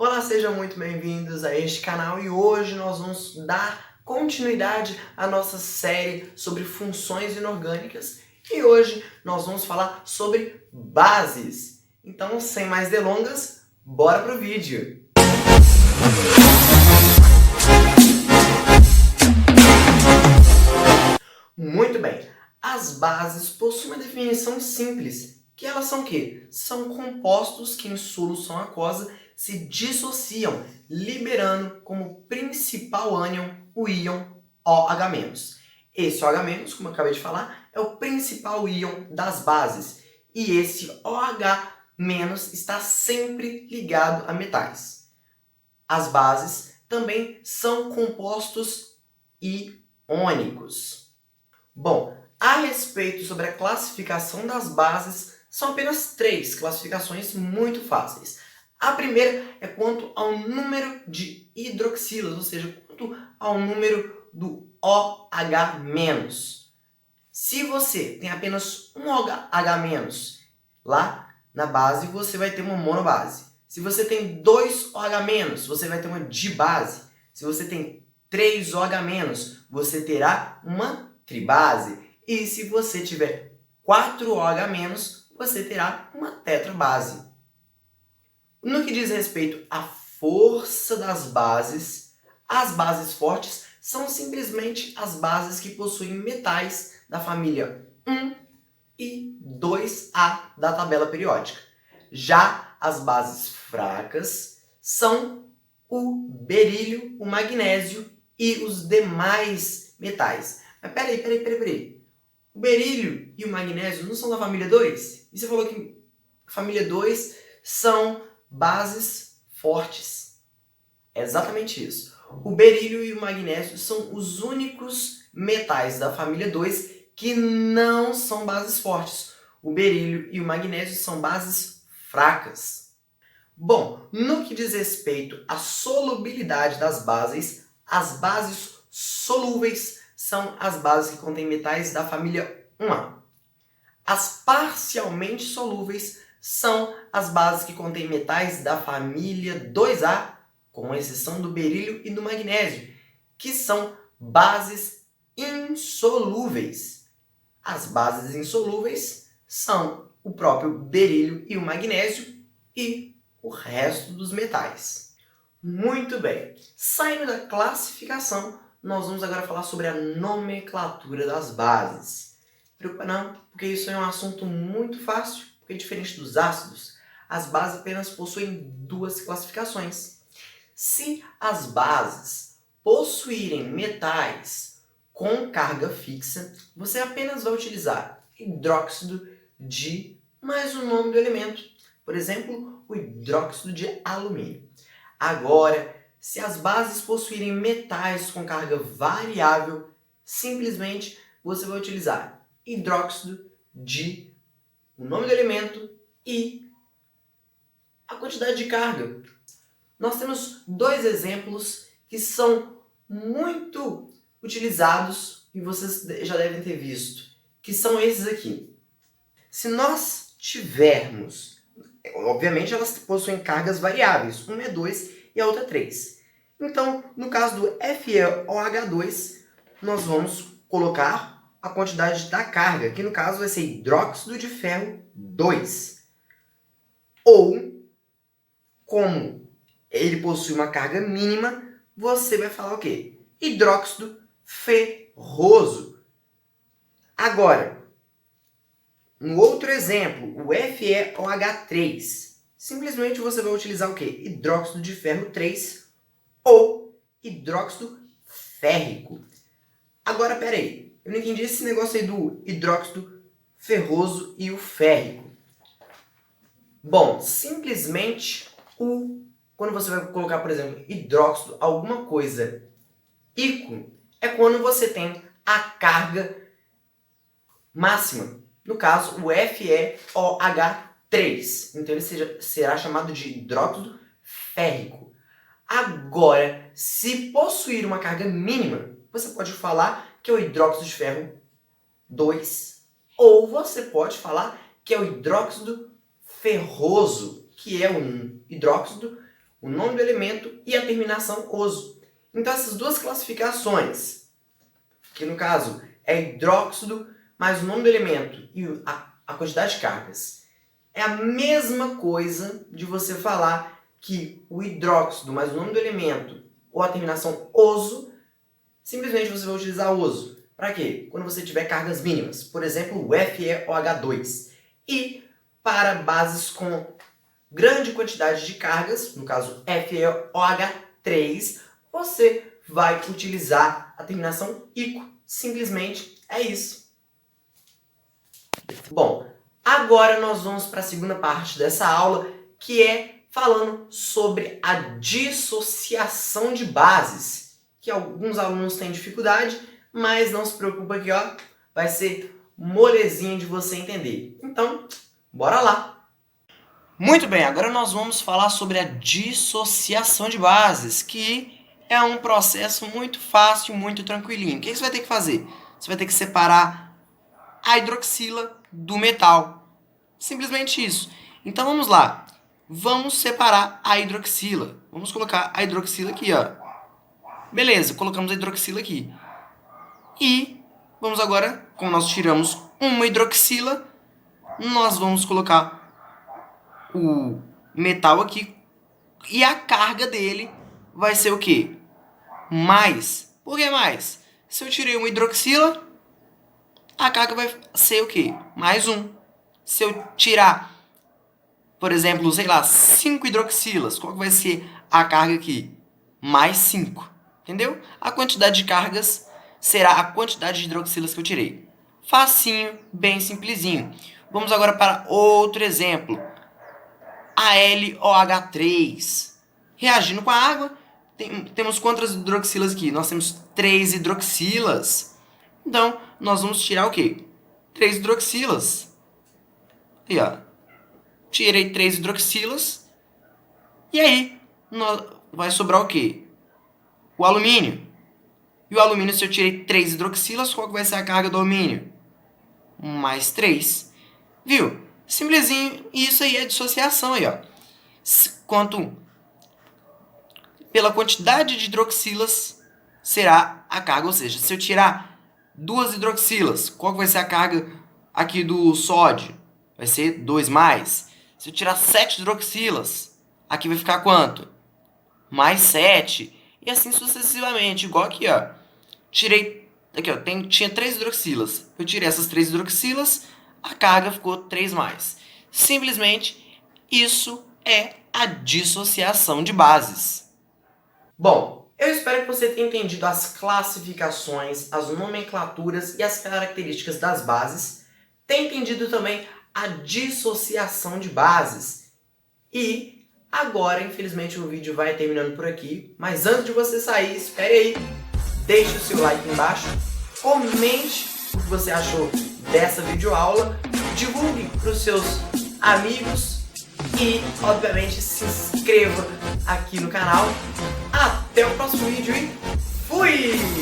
Olá, sejam muito bem-vindos a este canal e hoje nós vamos dar continuidade à nossa série sobre funções inorgânicas e hoje nós vamos falar sobre bases. Então, sem mais delongas, bora pro vídeo! Muito bem, as bases possuem uma definição simples, que elas são o quê? São compostos que em solução aquosa se dissociam, liberando como principal ânion o íon OH-. Esse OH-, como eu acabei de falar, é o principal íon das bases. E esse OH- está sempre ligado a metais. As bases também são compostos iônicos. Bom, a respeito sobre a classificação das bases, são apenas 3 classificações muito fáceis. A primeira é quanto ao número de hidroxilas, ou seja, quanto ao número do OH-. Se você tem apenas um OH- lá na base, você vai ter uma monobase. Se você tem 2 OH-, você vai ter uma dibase. Se você tem 3 OH-, você terá uma tribase. E se você tiver 4 OH-, você terá uma tetrabase. No que diz respeito à força das bases, as bases fortes são simplesmente as bases que possuem metais da família 1 e 2A da tabela periódica. Já as bases fracas são o berílio, o magnésio e os demais metais. Mas peraí. O berílio e o magnésio não são da família 2? E você falou que a família 2 são bases fortes. É exatamente isso. O berílio e o magnésio são os únicos metais da família 2 que não são bases fortes. O berílio e o magnésio são bases fracas. Bom, no que diz respeito à solubilidade das bases, as bases solúveis são as bases que contêm metais da família 1A. As parcialmente solúveis são as bases que contêm metais da família 2A, com exceção do berílio e do magnésio, que são bases insolúveis. As bases insolúveis são o próprio berílio e o magnésio e o resto dos metais. Muito bem, saindo da classificação, nós vamos agora falar sobre a nomenclatura das bases. Preocupa não, porque isso é um assunto muito fácil, porque diferente dos ácidos, as bases apenas possuem 2 classificações. Se as bases possuírem metais com carga fixa, você apenas vai utilizar hidróxido de mais o nome do elemento. Por exemplo, o hidróxido de alumínio. Agora, se as bases possuírem metais com carga variável, simplesmente você vai utilizar hidróxido de o nome do elemento e a quantidade de carga. Nós temos 2 exemplos que são muito utilizados e vocês já devem ter visto, que são esses aqui. Se nós tivermos, obviamente elas possuem cargas variáveis, uma é 2 e a outra é 3. Então, no caso do FeOH2, nós vamos colocar a quantidade da carga, que no caso vai ser hidróxido de ferro 2. Ou, como ele possui uma carga mínima, você vai falar o quê? Hidróxido ferroso. Agora, no outro exemplo, o FeOH3, simplesmente você vai utilizar o quê? Hidróxido de ferro 3 ou hidróxido férrico. Agora, peraí, eu não entendi esse negócio aí do hidróxido ferroso e o férrico. Bom, simplesmente quando você vai colocar, por exemplo, hidróxido, alguma coisa ico, é quando você tem a carga máxima. No caso, o FeOH3. Então ele será chamado de hidróxido férrico. Agora, se possuir uma carga mínima, você pode falar que é o hidróxido de ferro 2. Ou você pode falar que é o hidróxido ferroso, que é um hidróxido o nome do elemento e a terminação oso. Então essas duas classificações, que no caso é hidróxido mais o nome do elemento e a quantidade de cargas, é a mesma coisa de você falar que o hidróxido mais o nome do elemento ou a terminação oso, simplesmente você vai utilizar oso. Para quê? Quando você tiver cargas mínimas, por exemplo, o FeOH2. E para bases com grande quantidade de cargas, no caso FeOH3, você vai utilizar a terminação ico. Simplesmente é isso. Bom, agora nós vamos para a segunda parte dessa aula, que é falando sobre a dissociação de bases, que alguns alunos têm dificuldade, mas não se preocupa aqui, ó, vai ser molezinho de você entender. Então, bora lá! Muito bem, agora nós vamos falar sobre a dissociação de bases, que é um processo muito fácil, muito tranquilinho. O que você vai ter que fazer? Você vai ter que separar a hidroxila do metal. Simplesmente isso. Então vamos lá. Vamos separar a hidroxila. Vamos colocar a hidroxila aqui, ó. Beleza, colocamos a hidroxila aqui. E vamos agora, como nós tiramos uma hidroxila, nós vamos colocar o metal aqui. E a carga dele vai ser o quê? Mais. Por que mais? Se eu tirei uma hidroxila, a carga vai ser o quê? Mais um. Se eu tirar, por exemplo, sei lá, 5 hidroxilas, qual que vai ser a carga aqui? Mais 5. Entendeu? A quantidade de cargas será a quantidade de hidroxilas que eu tirei. Facinho, bem simplesinho. Vamos agora para outro exemplo. AlOH3. Reagindo com a água, temos quantas hidroxilas aqui? Nós temos 3 hidroxilas. Então, nós vamos tirar o quê? 3 hidroxilas. Aí, ó. Tirei 3 hidroxilas. E aí, vai sobrar o quê? O alumínio. E o alumínio, se eu tirei 3 hidroxilas, qual que vai ser a carga do alumínio? Mais 3. Viu? Simplesinho. E isso aí é dissociação aí, ó. Pela quantidade de hidroxilas será a carga. Ou seja, se eu tirar 2 hidroxilas, qual que vai ser a carga aqui do sódio? Vai ser 2 mais. Se eu tirar 7 hidroxilas, aqui vai ficar quanto? Mais 7. E assim sucessivamente. Igual aqui, ó. Tirei, aqui ó, tinha 3 hidroxilas. Eu tirei essas 3 hidroxilas, a carga ficou 3 mais. Simplesmente, isso é a dissociação de bases. Bom, eu espero que você tenha entendido as classificações, as nomenclaturas e as características das bases. Tenha entendido também a dissociação de bases. E agora, infelizmente, o vídeo vai terminando por aqui. Mas antes de você sair, espere aí. Deixe o seu like embaixo, comente o que você achou dessa videoaula, divulgue para os seus amigos e, obviamente, se inscreva aqui no canal. Até o próximo vídeo e fui!